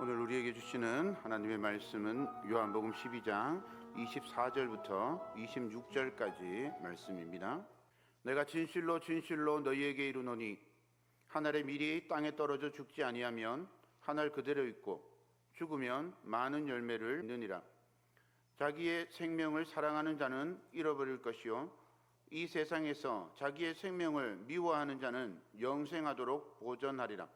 오늘 우리에게 주시는 하나님의 말씀은 요한복음 12장 24절부터 26절까지 말씀입니다. 내가 진실로 진실로 너희에게 이르노니 한 알의 밀이 땅에 떨어져 죽지 아니하면 한 알 그대로 있고 죽으면 많은 열매를 맺느니라. 자기의 생명을 사랑하는 자는 잃어버릴 것이요 이 세상에서 자기의 생명을 미워하는 자는 영생하도록 보존하리라.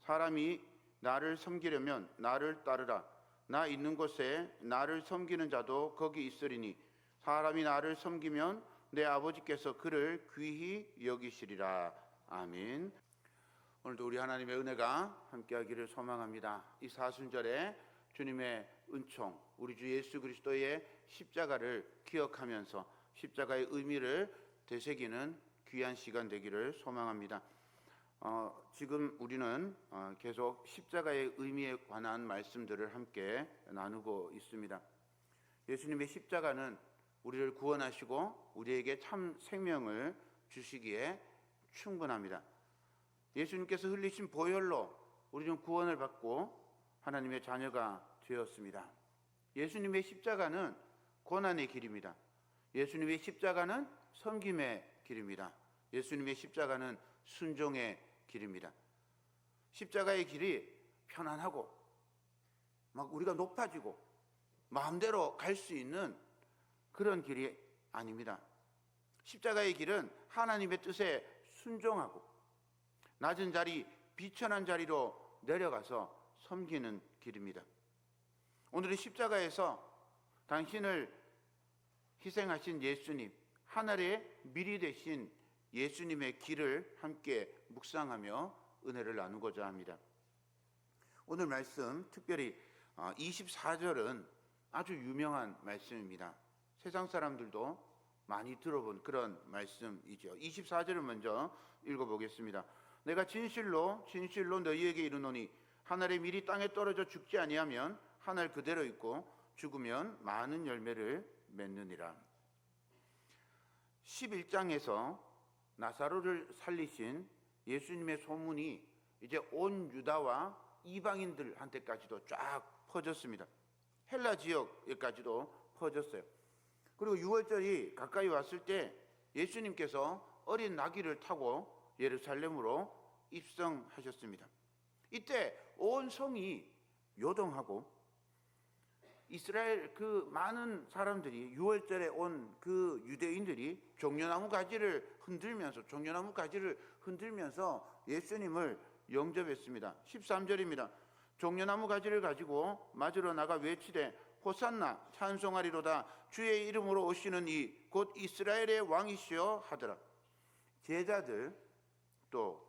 사람이 나를 섬기려면 나를 따르라. 나 있는 곳에 나를 섬기는 자도 거기 있으리니 사람이 나를 섬기면 내 아버지께서 그를 귀히 여기시리라. 아멘. 오늘도 우리 하나님의 은혜가 함께하기를 소망합니다. 이 사순절에 주님의 은총, 우리 주 예수 그리스도의 십자가를 기억하면서 십자가의 의미를 되새기는 귀한 시간 되기를 소망합니다. 지금 우리는 계속 십자가의 의미에 관한 말씀들을 함께 나누고 있습니다. 예수님의 십자가는 우리를 구원하시고 우리에게 참 생명을 주시기에 충분합니다. 예수님께서 흘리신 보혈로 우리는 구원을 받고 하나님의 자녀가 되었습니다. 예수님의 십자가는 고난의 길입니다. 예수님의 십자가는 섬김의 길입니다. 예수님의 십자가는 순종의 길입니다. 십자가의 길이 편안하고 막 우리가 높아지고 마음대로 갈 수 있는 그런 길이 아닙니다. 십자가의 길은 하나님의 뜻에 순종하고 낮은 자리, 비천한 자리로 내려가서 섬기는 길입니다. 오늘은 십자가에서 당신을 희생하신 예수님, 하늘의 밀이 되신 예수님의 길을 함께 묵상하며 은혜를 나누고자 합니다. 오늘 말씀, 특별히 24절은 아주 유명한 말씀입니다. 세상 사람들도 많이 들어본 그런 말씀이죠. 24절을 먼저 읽어보겠습니다. 내가 진실로 진실로 너희에게 이르노니 한 알의 밀이 땅에 떨어져 죽지 아니하면 한 알 그대로 있고 죽으면 많은 열매를 맺느니라. 11장에서 나사로를 살리신 예수님의 소문이 이제 온 유다와 이방인들한테까지도 쫙 퍼졌습니다. 헬라 지역에까지도 퍼졌어요. 그리고 6월절이 가까이 왔을 때 예수님께서 어린 나귀를 타고 예루살렘으로 입성하셨습니다. 이때 온 성이 요동하고 이스라엘 그 많은 사람들이 6월절에 온 그 유대인들이 종려나무 가지를 흔들면서 예수님을 영접했습니다. 13절입니다. 종려나무 가지를 가지고 맞으러 나가 외치되 호산나 찬송하리로다 주의 이름으로 오시는 이 곧 이스라엘의 왕이시여 하더라. 제자들 또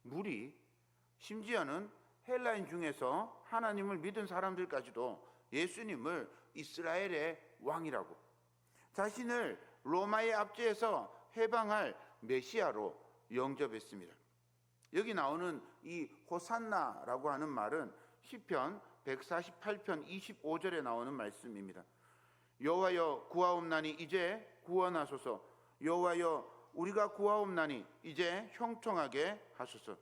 무리 심지어는 헬라인 중에서 하나님을 믿은 사람들까지도 예수님을 이스라엘의 왕이라고 자신을 로마의 압제에서 해방할 메시아로 영접했습니다. 여기 나오는 이 호산나라고 하는 말은 시편 148편 25절에 나오는 말씀입니다. 여호와여 구하옵나니 이제 구원하소서. 여호와여 우리가 구하옵나니 이제 형통하게 하소서.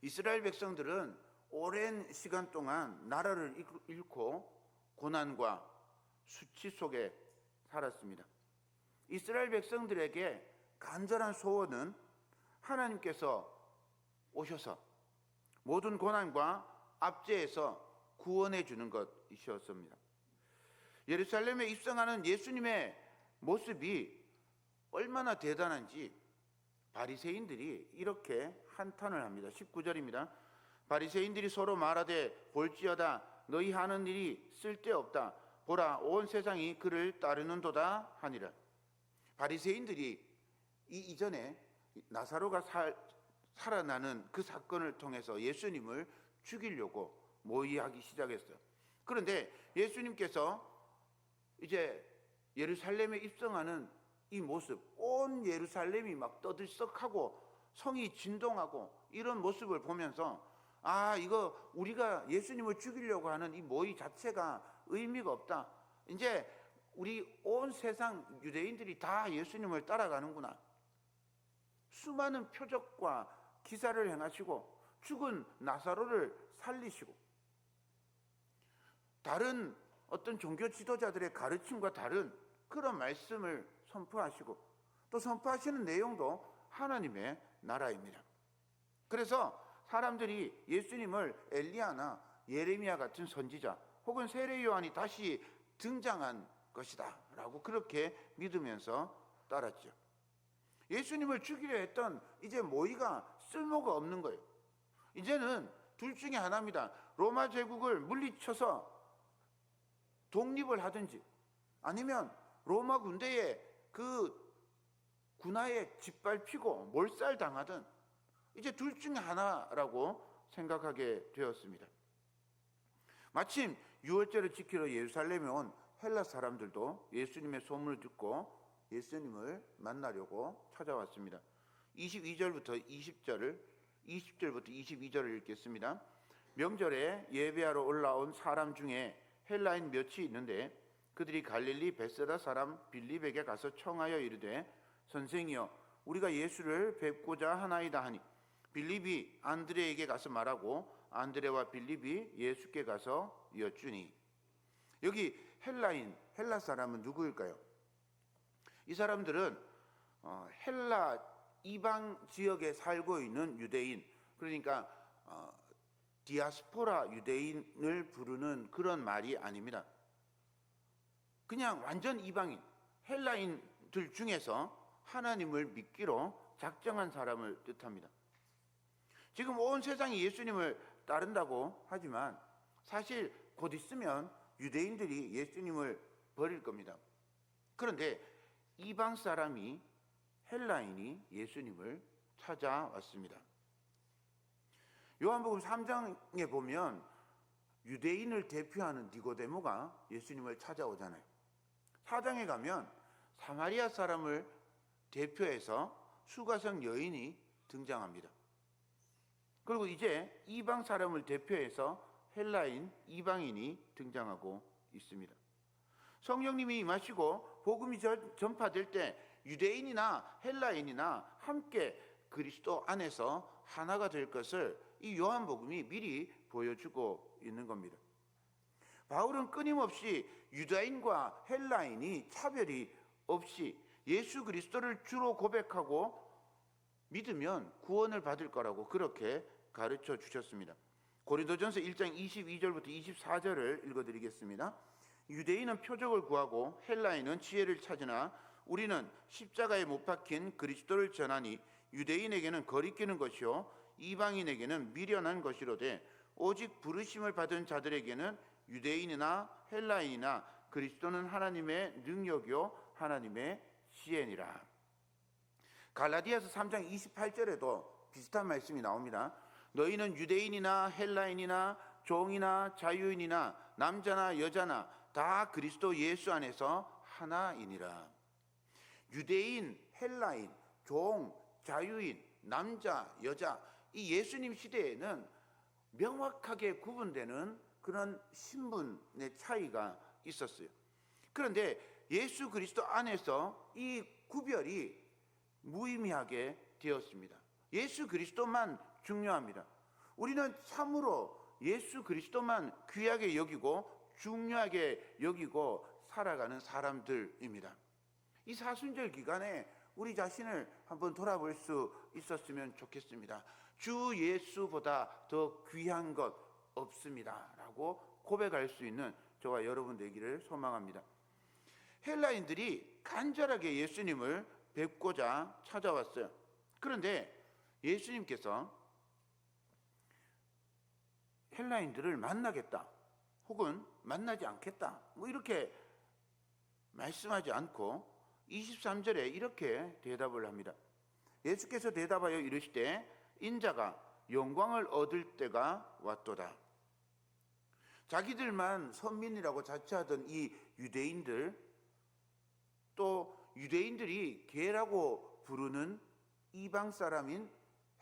이스라엘 백성들은 오랜 시간 동안 나라를 잃고 고난과 수치 속에 살았습니다. 이스라엘 백성들에게 간절한 소원은 하나님께서 오셔서 모든 고난과 압제에서 구원해 주는 것이었습니다. 예루살렘에 입성하는 예수님의 모습이 얼마나 대단한지 바리새인들이 이렇게 한탄을 합니다. 19절입니다. 바리새인들이 서로 말하되 볼지어다 너희 하는 일이 쓸데없다. 보라 온 세상이 그를 따르는도다 하니라. 바리새인들이 이전에 나사로가 살아나는 그 사건을 통해서 예수님을 죽이려고 모의하기 시작했어요. 그런데 예수님께서 이제 예루살렘에 입성하는 이 모습, 온 예루살렘이 막 떠들썩하고 성이 진동하고 이런 모습을 보면서 이거 우리가 예수님을 죽이려고 하는 이 모의 자체가 의미가 없다. 이제 우리 온 세상 유대인들이 다 예수님을 따라가는구나. 수많은 표적과 기사를 행하시고 죽은 나사로를 살리시고 다른 어떤 종교 지도자들의 가르침과 다른 그런 말씀을 선포하시고 또 선포하시는 내용도 하나님의 나라입니다. 그래서 사람들이 예수님을 엘리야나 예레미야 같은 선지자 혹은 세례 요한이 다시 등장한 것이다 라고 그렇게 믿으면서 따랐죠. 예수님을 죽이려 했던 이제 모의가 쓸모가 없는 거예요. 이제는 둘 중에 하나입니다. 로마 제국을 물리쳐서 독립을 하든지 아니면 로마 군대에 그 군화에 짓밟히고 몰살당하든 이제 둘 중에 하나라고 생각하게 되었습니다. 마침 유월절을 지키러 예루살렘에 온 헬라 사람들도 예수님의 소문을 듣고 예수님을 만나려고 찾아왔습니다. 22절부터 22절을 읽겠습니다. 명절에 예배하러 올라온 사람 중에 헬라인 몇이 있는데 그들이 갈릴리 벳세다 사람 빌립에게 가서 청하여 이르되 선생이여 우리가 예수를 뵙고자 하나이다 하니 빌립이 안드레에게 가서 말하고 안드레와 빌립이 예수께 가서 여쭈니. 여기 헬라 사람은 누구일까요? 이 사람들은 헬라 이방 지역에 살고 있는 유대인, 그러니까 디아스포라 유대인을 부르는 그런 말이 아닙니다. 그냥 완전 이방인, 헬라인들 중에서 하나님을 믿기로 작정한 사람을 뜻합니다. 지금 온 세상이 예수님을 따른다고 하지만 사실 곧 있으면 유대인들이 예수님을 버릴 겁니다. 그런데 이방 사람이 헬라인이 예수님을 찾아왔습니다. 요한복음 3장에 보면 유대인을 대표하는 니고데모가 예수님을 찾아오잖아요. 4장에 가면 사마리아 사람을 대표해서 수가성 여인이 등장합니다. 그리고 이제 이방 사람을 대표해서 헬라인, 이방인이 등장하고 있습니다. 성령님이 임하시고 복음이 전파될 때 유대인이나 헬라인이나 함께 그리스도 안에서 하나가 될 것을 이 요한복음이 미리 보여주고 있는 겁니다. 바울은 끊임없이 유다인과 헬라인이 차별이 없이 예수 그리스도를 주로 고백하고 믿으면 구원을 받을 거라고 그렇게 가르쳐 주셨습니다. 고린도전서 1장 22절부터 24절을 읽어드리겠습니다. 유대인은 표적을 구하고 헬라인은 지혜를 찾으나 우리는 십자가에 못 박힌 그리스도를 전하니 유대인에게는 거리끼는 것이요 이방인에게는 미련한 것이로되 오직 부르심을 받은 자들에게는 유대인이나 헬라인이나 그리스도는 하나님의 능력이요 하나님의 지혜니라. 갈라디아서 3장 28절에도 비슷한 말씀이 나옵니다. 너희는 유대인이나 헬라인이나 종이나 자유인이나 남자나 여자나 다 그리스도 예수 안에서 하나이니라. 유대인, 헬라인, 종, 자유인, 남자, 여자, 이 예수님 시대에는 명확하게 구분되는 그런 신분의 차이가 있었어요. 그런데 예수 그리스도 안에서 이 구별이 무의미하게 되었습니다. 예수 그리스도만 중요합니다. 우리는 참으로 예수 그리스도만 귀하게 여기고 중요하게 여기고 살아가는 사람들입니다. 이 사순절 기간에 우리 자신을 한번 돌아볼 수 있었으면 좋겠습니다. 주 예수보다 더 귀한 것 없습니다 라고 고백할 수 있는 저와 여러분 되기를 소망합니다. 헬라인들이 간절하게 예수님을 뵙고자 찾아왔어요. 그런데 예수님께서 헬라인들을 만나겠다 혹은 만나지 않겠다 이렇게 말씀하지 않고 23절에 이렇게 대답을 합니다. 예수께서 대답하여 이르시되 인자가 영광을 얻을 때가 왔도다. 자기들만 선민이라고 자처하던 이 유대인들, 또 유대인들이 개라고 부르는 이방 사람인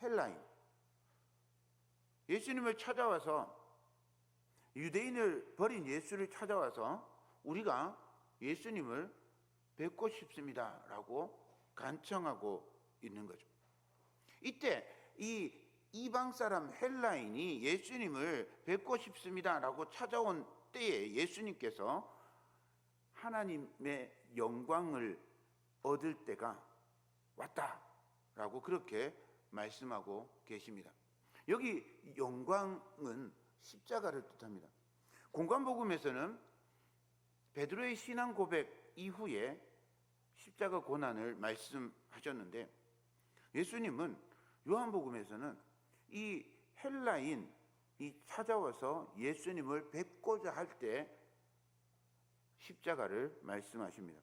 헬라인, 예수님을 찾아와서, 유대인을 버린 예수를 찾아와서 우리가 예수님을 뵙고 싶습니다 라고 간청하고 있는 거죠. 이때 이 이방 사람 헬라인이 예수님을 뵙고 싶습니다 라고 찾아온 그때에 예수님께서 하나님의 영광을 얻을 때가 왔다라고 그렇게 말씀하고 계십니다. 여기 영광은 십자가를 뜻합니다. 공관복음에서는 베드로의 신앙 고백 이후에 십자가 고난을 말씀하셨는데, 예수님은 요한복음에서는 이 헬라인이 찾아와서 예수님을 뵙고자 할 때 십자가를 말씀하십니다.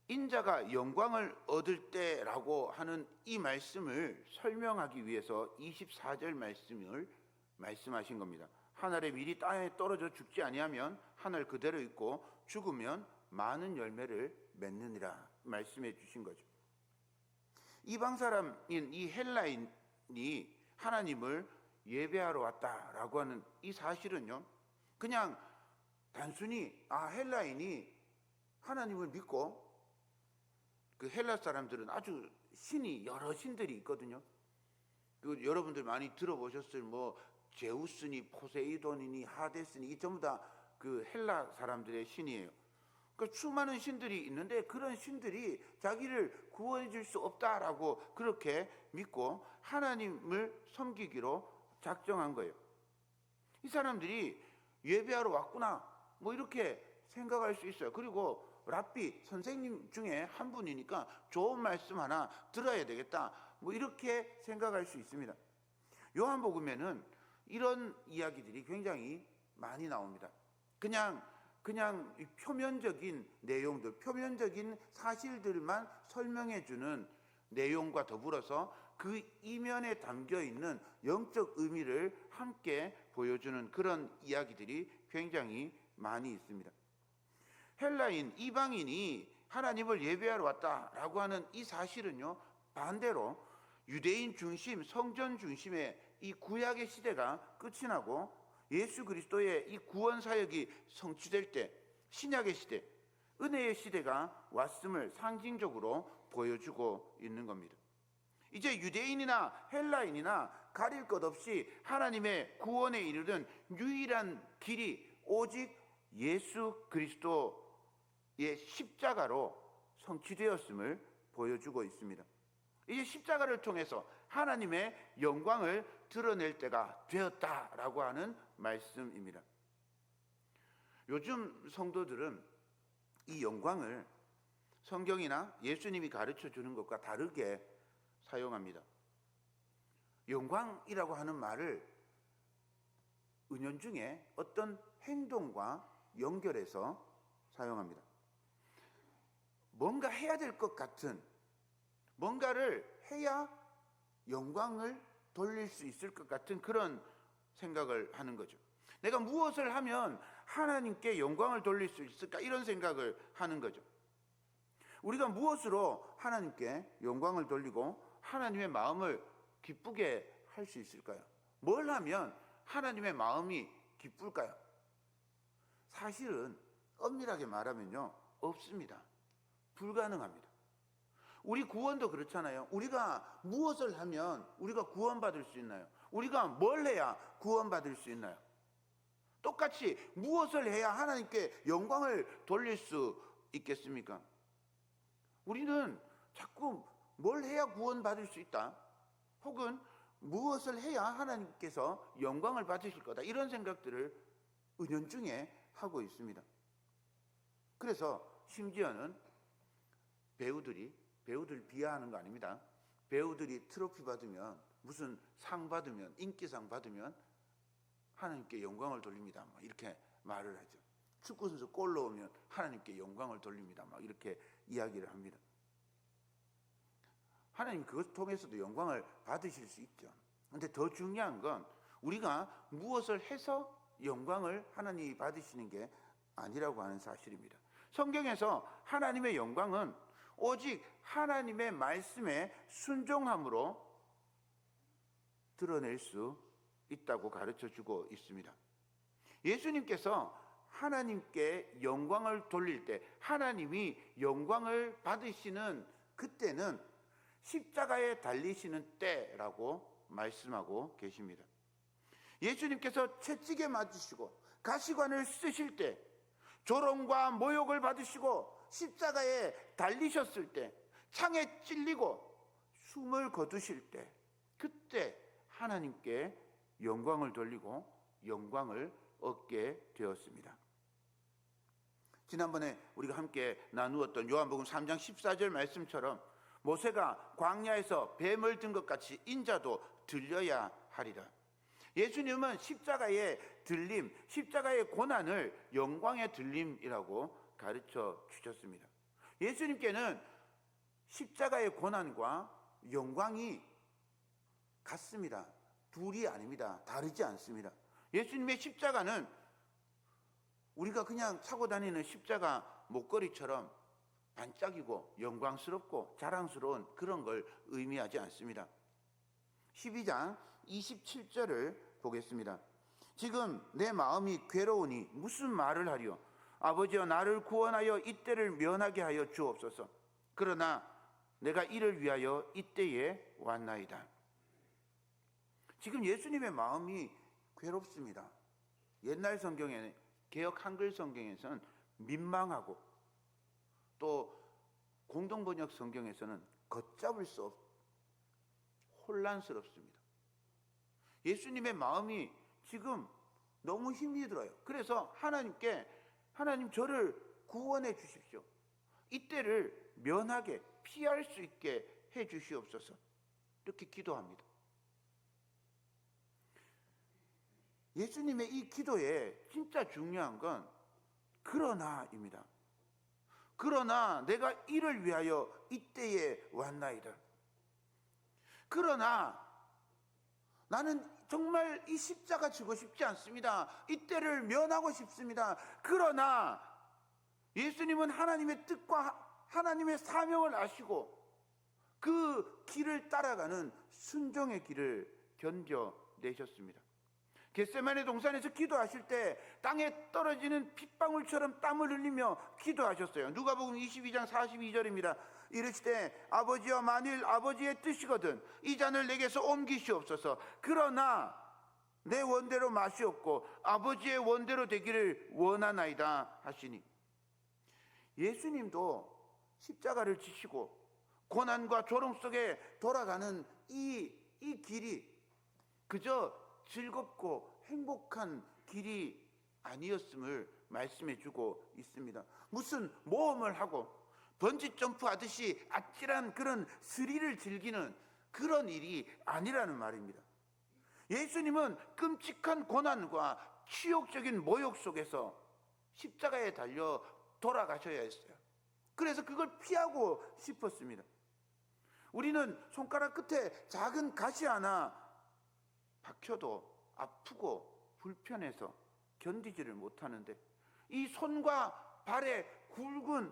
인자가 영광을 얻을 때라고 하는 이 말씀을 설명하기 위해서 24절 말씀을 말씀하신 겁니다. 하늘의 밀이 땅에 떨어져 죽지 아니하면 하늘 그대로 있고 죽으면 많은 열매를 맺느니라 말씀해 주신 거죠. 이방 사람인 이 헬라인이 하나님을 예배하러 왔다라고 하는 이 사실은요, 그냥 단순히 헬라인이 하나님을 믿고, 그 헬라 사람들은 아주 신이 여러 신들이 있거든요. 그 여러분들 많이 들어보셨을 제우스니 포세이돈이니 하데스니 이 전부 다 그 헬라 사람들의 신이에요. 그러니까 수많은 신들이 있는데 그런 신들이 자기를 구원해 줄 수 없다라고 그렇게 믿고 하나님을 섬기기로 작정한 거예요. 이 사람들이 예배하러 왔구나 이렇게 생각할 수 있어요. 그리고 랍비 선생님 중에 한 분이니까 좋은 말씀 하나 들어야 되겠다 이렇게 생각할 수 있습니다. 요한복음에는 이런 이야기들이 굉장히 많이 나옵니다. 그냥 표면적인 내용들, 표면적인 사실들만 설명해 주는 내용과 더불어서 그 이면에 담겨 있는 영적 의미를 함께 보여주는 그런 이야기들이 굉장히 많이 있습니다. 헬라인, 이방인이 하나님을 예배하러 왔다라고 하는 이 사실은요, 반대로 유대인 중심, 성전 중심의 이 구약의 시대가 끝이 나고 예수 그리스도의 이 구원 사역이 성취될 때, 신약의 시대, 은혜의 시대가 왔음을 상징적으로 보여주고 있는 겁니다. 이제 유대인이나 헬라인이나 가릴 것 없이 하나님의 구원에 이르는 유일한 길이 오직 예수 그리스도의 십자가로 성취되었음을 보여주고 있습니다. 이제 십자가를 통해서 하나님의 영광을 드러낼 때가 되었다라고 하는 말씀입니다. 요즘 성도들은 이 영광을 성경이나 예수님이 가르쳐 주는 것과 다르게 사용합니다. 영광이라고 하는 말을 은연중에 어떤 행동과 연결해서 사용합니다. 뭔가 해야 될 것 같은, 뭔가를 해야 영광을 돌릴 수 있을 것 같은 그런 생각을 하는 거죠. 내가 무엇을 하면 하나님께 영광을 돌릴 수 있을까, 이런 생각을 하는 거죠. 우리가 무엇으로 하나님께 영광을 돌리고 하나님의 마음을 기쁘게 할 수 있을까요? 뭘 하면 하나님의 마음이 기쁠까요? 사실은 엄밀하게 말하면요, 없습니다. 불가능합니다. 우리 구원도 그렇잖아요. 우리가 무엇을 하면 우리가 구원받을 수 있나요? 우리가 뭘 해야 구원받을 수 있나요? 똑같이 무엇을 해야 하나님께 영광을 돌릴 수 있겠습니까? 우리는 자꾸 뭘 해야 구원받을 수 있다, 혹은 무엇을 해야 하나님께서 영광을 받으실 거다, 이런 생각들을 은연중에 하고 있습니다. 그래서 심지어는 배우들 비하하는 거 아닙니다. 배우들이 트로피 받으면, 무슨 상 받으면, 인기상 받으면 하나님께 영광을 돌립니다, 이렇게 말을 하죠. 축구선수 골 넣으면 하나님께 영광을 돌립니다, 이렇게 이야기를 합니다. 하나님 그것 통해서도 영광을 받으실 수 있죠. 그런데 더 중요한 건 우리가 무엇을 해서 영광을 하나님이 받으시는 게 아니라고 하는 사실입니다. 성경에서 하나님의 영광은 오직 하나님의 말씀에 순종함으로 드러낼 수 있다고 가르쳐주고 있습니다. 예수님께서 하나님께 영광을 돌릴 때, 하나님이 영광을 받으시는 그때는 십자가에 달리시는 때라고 말씀하고 계십니다. 예수님께서 채찍에 맞으시고 가시관을 쓰실 때, 조롱과 모욕을 받으시고 십자가에 달리셨을 때, 창에 찔리고 숨을 거두실 때, 그때 하나님께 영광을 돌리고 영광을 얻게 되었습니다. 지난번에 우리가 함께 나누었던 요한복음 3장 14절 말씀처럼 모세가 광야에서 뱀을 든 것 같이 인자도 들려야 하리라. 예수님은 십자가의 들림, 십자가의 고난을 영광의 들림이라고 가르쳐 주셨습니다. 예수님께는 십자가의 고난과 영광이 같습니다. 둘이 아닙니다. 다르지 않습니다. 예수님의 십자가는 우리가 그냥 차고 다니는 십자가 목걸이처럼 반짝이고 영광스럽고 자랑스러운 그런 걸 의미하지 않습니다. 12장 27절을 보겠습니다. 지금 내 마음이 괴로우니 무슨 말을 하리요? 아버지여, 나를 구원하여 이때를 면하게 하여 주옵소서. 그러나 내가 이를 위하여 이때에 왔나이다. 지금 예수님의 마음이 괴롭습니다. 옛날 성경에는, 개역 한글 성경에서는 민망하고, 또 공동번역 성경에서는 걷잡을 수 없, 혼란스럽습니다. 예수님의 마음이 지금 너무 힘이 들어요. 그래서 하나님께, 하나님 저를 구원해 주십시오. 이때를 면하게, 피할 수 있게 해 주시옵소서. 이렇게 기도합니다. 예수님의 이 기도에 진짜 중요한 건 그러나입니다. 그러나 내가 이를 위하여 이때에 왔나이다. 그러나 나는 정말 이 십자가 지고 싶지 않습니다. 이때를 면하고 싶습니다. 그러나 예수님은 하나님의 뜻과 하나님의 사명을 아시고 그 길을 따라가는 순종의 길을 견뎌내셨습니다. 겟세마네 동산에서 기도하실 때 땅에 떨어지는 핏방울처럼 땀을 흘리며 기도하셨어요. 누가복음 22장 42절입니다. 이르시되 아버지여, 만일 아버지의 뜻이거든 이 잔을 내게서 옮기시옵소서. 그러나 내 원대로 마시옵고 아버지의 원대로 되기를 원하나이다 하시니, 예수님도 십자가를 지시고 고난과 조롱 속에 돌아가는 이 길이 그저 즐겁고 행복한 길이 아니었음을 말씀해 주고 있습니다. 무슨 모험을 하고 번지 점프 하듯이 아찔한 그런 스릴을 즐기는 그런 일이 아니라는 말입니다. 예수님은 끔찍한 고난과 치욕적인 모욕 속에서 십자가에 달려 돌아가셔야 했어요. 그래서 그걸 피하고 싶었습니다. 우리는 손가락 끝에 작은 가시 하나 박혀도 아프고 불편해서 견디지를 못하는데, 이 손과 발에 굵은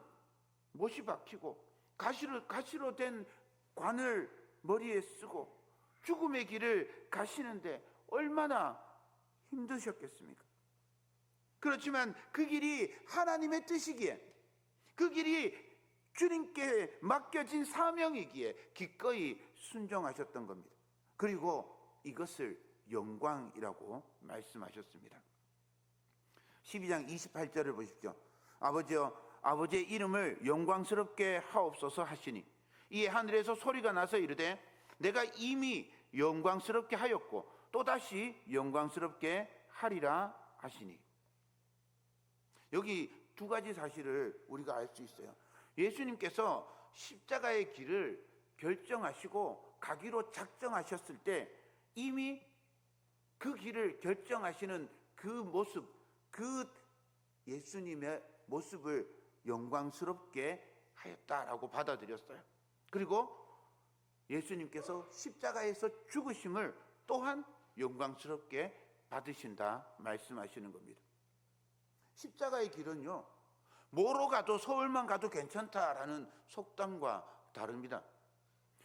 못이 박히고 가시로 된 관을 머리에 쓰고 죽음의 길을 가시는데 얼마나 힘드셨겠습니까? 그렇지만 그 길이 하나님의 뜻이기에, 그 길이 주님께 맡겨진 사명이기에 기꺼이 순종하셨던 겁니다. 그리고 이것을 영광이라고 말씀하셨습니다. 12장 28절을 보십시오. 아버지여, 아버지의 이름을 영광스럽게 하옵소서 하시니, 이에 하늘에서 소리가 나서 이르되 내가 이미 영광스럽게 하였고 또다시 영광스럽게 하리라 하시니. 여기 두 가지 사실을 우리가 알 수 있어요. 예수님께서 십자가의 길을 결정하시고 가기로 작정하셨을 때 이미 그 길을 결정하시는 그 모습, 그 예수님의 모습을 영광스럽게 하였다라고 받아들였어요. 그리고 예수님께서 십자가에서 죽으심을 또한 영광스럽게 받으신다 말씀하시는 겁니다. 십자가의 길은요, 뭐로 가도 서울만 가도 괜찮다라는 속담과 다릅니다.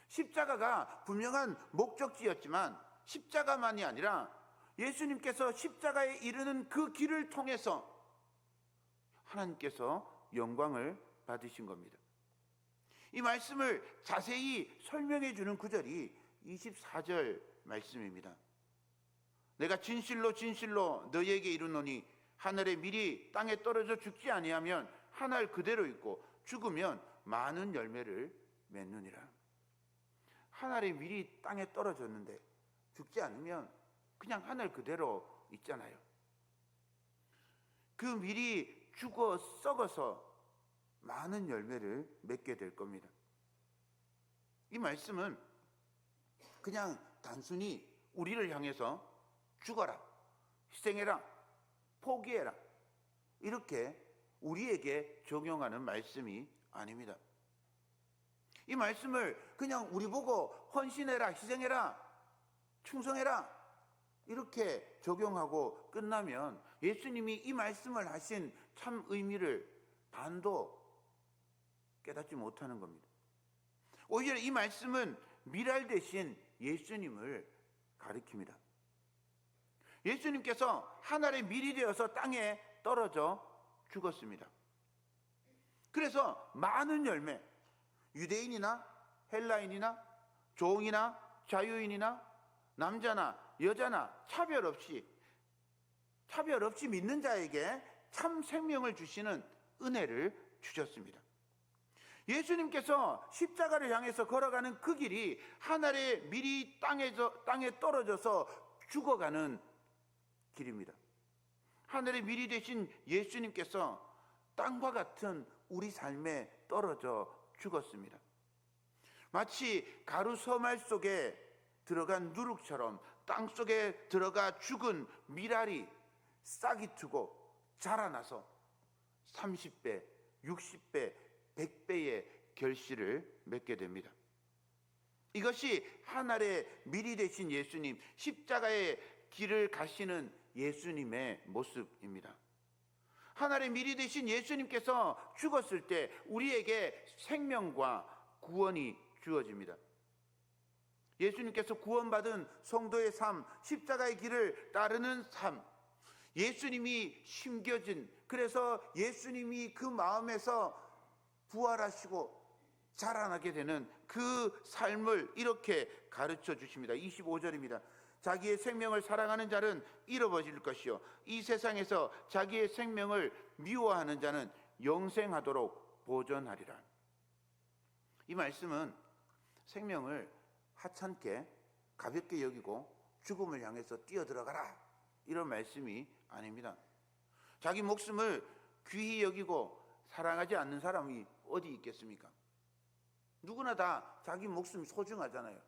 십자가가 분명한 목적지였지만 십자가만이 아니라 예수님께서 십자가에 이르는 그 길을 통해서 하나님께서 영광을 받으신 겁니다. 이 말씀을 자세히 설명해 주는 구절이 24절 말씀입니다. 내가 진실로 진실로 너희에게 이르노니 하늘의 밀이 땅에 떨어져 죽지 아니하면 하늘 그대로 있고 죽으면 많은 열매를 맺느니라. 하늘의 밀이 땅에 떨어졌는데 죽지 않으면 그냥 하늘 그대로 있잖아요. 그 밀이 죽어 썩어서 많은 열매를 맺게 될 겁니다. 이 말씀은 그냥 단순히 우리를 향해서 죽어라, 희생해라, 포기해라 이렇게 우리에게 적용하는 말씀이 아닙니다. 이 말씀을 그냥 우리 보고 헌신해라, 희생해라, 충성해라 이렇게 적용하고 끝나면 예수님이 이 말씀을 하신 참 의미를 반도 깨닫지 못하는 겁니다. 오히려 이 말씀은 미랄 대신 예수님을 가리킵니다. 예수님께서 하늘의 밀이 되어서 땅에 떨어져 죽었습니다. 그래서 많은 열매, 유대인이나 헬라인이나 종이나 자유인이나 남자나 여자나 차별 없이 믿는 자에게 참 생명을 주시는 은혜를 주셨습니다. 예수님께서 십자가를 향해서 걸어가는 그 길이 하늘의 밀이 땅에 떨어져서 죽어가는 길입니다. 하늘의 밀이 되신 예수님께서 땅과 같은 우리 삶에 떨어져 죽었습니다. 마치 가루 서말 속에 들어간 누룩처럼 땅 속에 들어가 죽은 밀알이 싹이 트고 자라나서 30배, 60배, 100배의 결실을 맺게 됩니다. 이것이 하늘의 밀이 되신 예수님, 십자가의 길을 가시는 예수님의 모습입니다. 하늘의 밀이 되신 예수님께서 죽었을 때 우리에게 생명과 구원이 주어집니다. 예수님께서 구원받은 성도의 삶, 십자가의 길을 따르는 삶, 예수님이 심겨진, 그래서 예수님이 그 마음에서 부활하시고 자라나게 되는 그 삶을 이렇게 가르쳐 주십니다. 25절입니다. 자기의 생명을 사랑하는 자는 잃어버릴 것이요 이 세상에서 자기의 생명을 미워하는 자는 영생하도록 보존하리라. 이 말씀은 생명을 하찮게 가볍게 여기고 죽음을 향해서 뛰어들어가라 이런 말씀이 아닙니다. 자기 목숨을 귀히 여기고 사랑하지 않는 사람이 어디 있겠습니까? 누구나 다 자기 목숨이 소중하잖아요.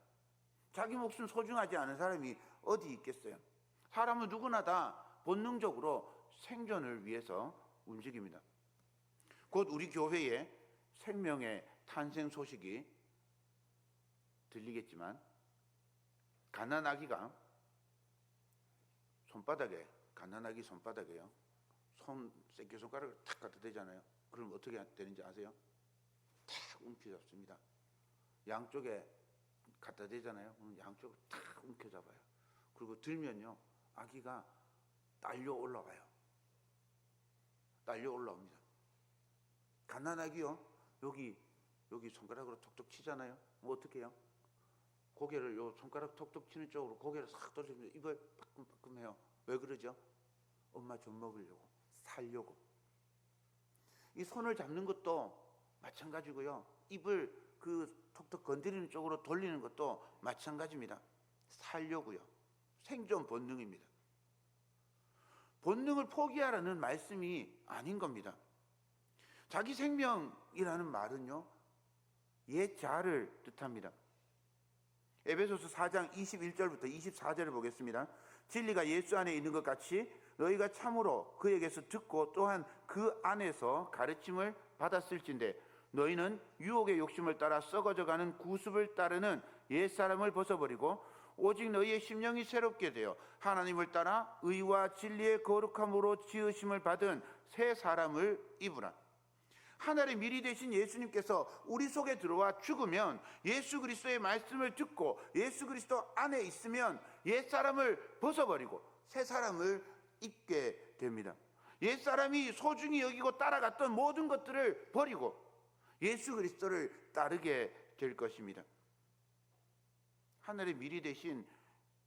자기 목숨 소중하지 않은 사람이 어디 있겠어요? 사람은 누구나 다 본능적으로 생존을 위해서 움직입니다. 곧 우리 교회에 생명의 탄생 소식이 들리겠지만 갓난아기가 갓난아기 손바닥에요. 새끼손가락을 탁 갖다 대잖아요. 그럼 어떻게 되는지 아세요? 탁 움켜잡습니다. 양쪽에 갖다 대잖아요. 그럼 양쪽을 탁 움켜잡아요. 그리고 들면요, 아기가 딸려 올라와요. 딸려 올라옵니다. 갓난아기요, 여기 손가락으로 톡톡 치잖아요. 뭐 어떻게 해요? 고개를 요 손가락 톡톡 치는 쪽으로 고개를 싹 돌리면서 입을 빠끔빠끔 해요. 왜 그러죠? 엄마 젖 먹으려고, 살려고. 이 손을 잡는 것도 마찬가지고요. 입을 그 톡톡 건드리는 쪽으로 돌리는 것도 마찬가지입니다. 살려고요. 생존 본능입니다. 본능을 포기하라는 말씀이 아닌 겁니다. 자기 생명이라는 말은요, 옛자를 뜻합니다. 에베소서 4장 21절부터 24절을 보겠습니다. 진리가 예수 안에 있는 것 같이 너희가 참으로 그에게서 듣고 또한 그 안에서 가르침을 받았을진데 너희는 유혹의 욕심을 따라 썩어져가는 구습을 따르는 옛사람을 벗어버리고 오직 너희의 심령이 새롭게 되어 하나님을 따라 의와 진리의 거룩함으로 지으심을 받은 새 사람을 입으라. 하늘의 밀이 되신 예수님께서 우리 속에 들어와 죽으면 예수 그리스도의 말씀을 듣고 예수 그리스도 안에 있으면 옛사람을 벗어버리고 새 사람을 입게 됩니다. 옛사람이 소중히 여기고 따라갔던 모든 것들을 버리고 예수 그리스도를 따르게 될 것입니다. 하늘의 밀이 되신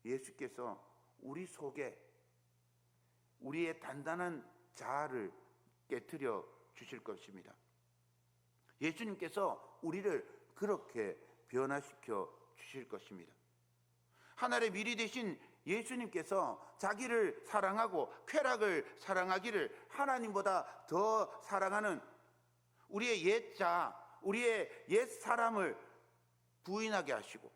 예수께서 우리 속에 우리의 단단한 자아를 깨트려 주실 것입니다. 예수님께서 우리를 그렇게 변화시켜 주실 것입니다. 하늘의 미리 되신 예수님께서 자기를 사랑하고 쾌락을 사랑하기를 하나님보다 더 사랑하는 우리의 옛 자아, 우리의 옛 사람을 부인하게 하시고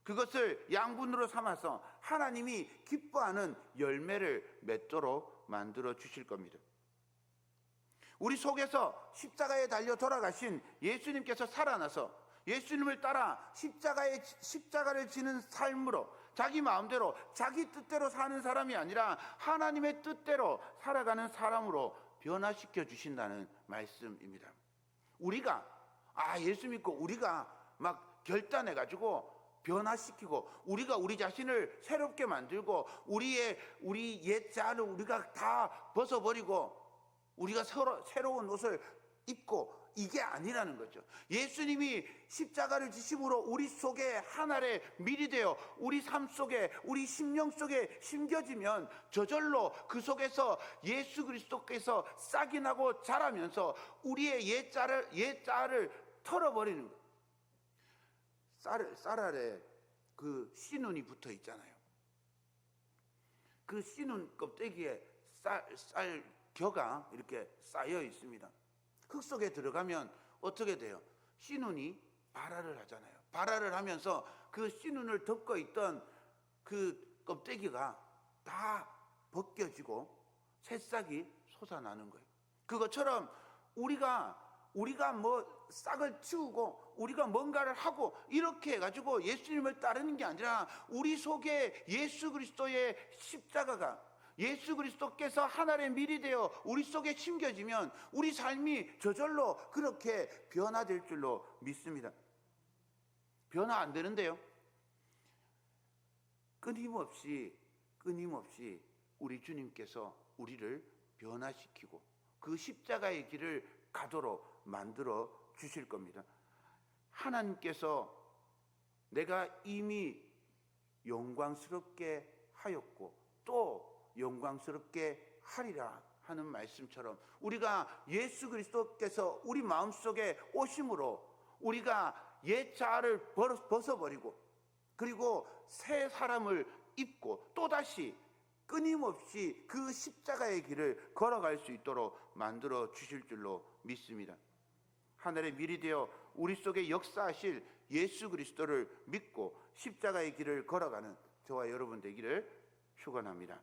그것을 양분으로 삼아서 하나님이 기뻐하는 열매를 맺도록 만들어 주실 겁니다. 우리 속에서 십자가에 달려 돌아가신 예수님께서 살아나서 예수님을 따라 십자가를 지는 삶으로 자기 마음대로 자기 뜻대로 사는 사람이 아니라 하나님의 뜻대로 살아가는 사람으로 변화시켜 주신다는 말씀입니다. 우리가 예수 믿고 우리가 막 결단해가지고 변화시키고 우리가 우리 자신을 새롭게 만들고 우리 옛 자아를 우리가 다 벗어버리고 우리가 새로운 옷을 입고 이게 아니라는 거죠. 예수님이 십자가를 지심으로 우리 속에 하나의 밀이 되어 우리 삶 속에 우리 심령 속에 심겨지면 저절로 그 속에서 예수 그리스도께서 싹이 나고 자라면서 우리의 옛 자아를 털어버리는 거예요. 쌀 아래 그 씨눈이 붙어 있잖아요. 그 씨눈 껍데기에 쌀 겨가 이렇게 쌓여 있습니다. 흙 속에 들어가면 어떻게 돼요? 씨눈이 발화를 하잖아요. 발화를 하면서 그 씨눈을 덮고 있던 그 껍데기가 다 벗겨지고 새싹이 솟아나는 거예요. 그것처럼 우리가 뭐 싹을 틔우고 우리가 뭔가를 하고 이렇게 해가지고 예수님을 따르는 게 아니라 우리 속에 예수 그리스도의 십자가가 예수 그리스도께서 하나의 밀이 되어 우리 속에 심겨지면 우리 삶이 저절로 그렇게 변화될 줄로 믿습니다. 변화 안 되는데요. 끊임없이 우리 주님께서 우리를 변화시키고 그 십자가의 길을 가도록 만들어 주실 겁니다. 하나님께서 내가 이미 영광스럽게 하였고 또 영광스럽게 하리라 하는 말씀처럼 우리가 예수 그리스도께서 우리 마음속에 오심으로 우리가 옛 자아를 벗어버리고 그리고 새 사람을 입고 또다시 끊임없이 그 십자가의 길을 걸어갈 수 있도록 만들어 주실 줄로 믿습니다. 하늘의 밀이 되어 우리 속에 역사하실 예수 그리스도를 믿고 십자가의 길을 걸어가는 저와 여러분 되기를 축원합니다.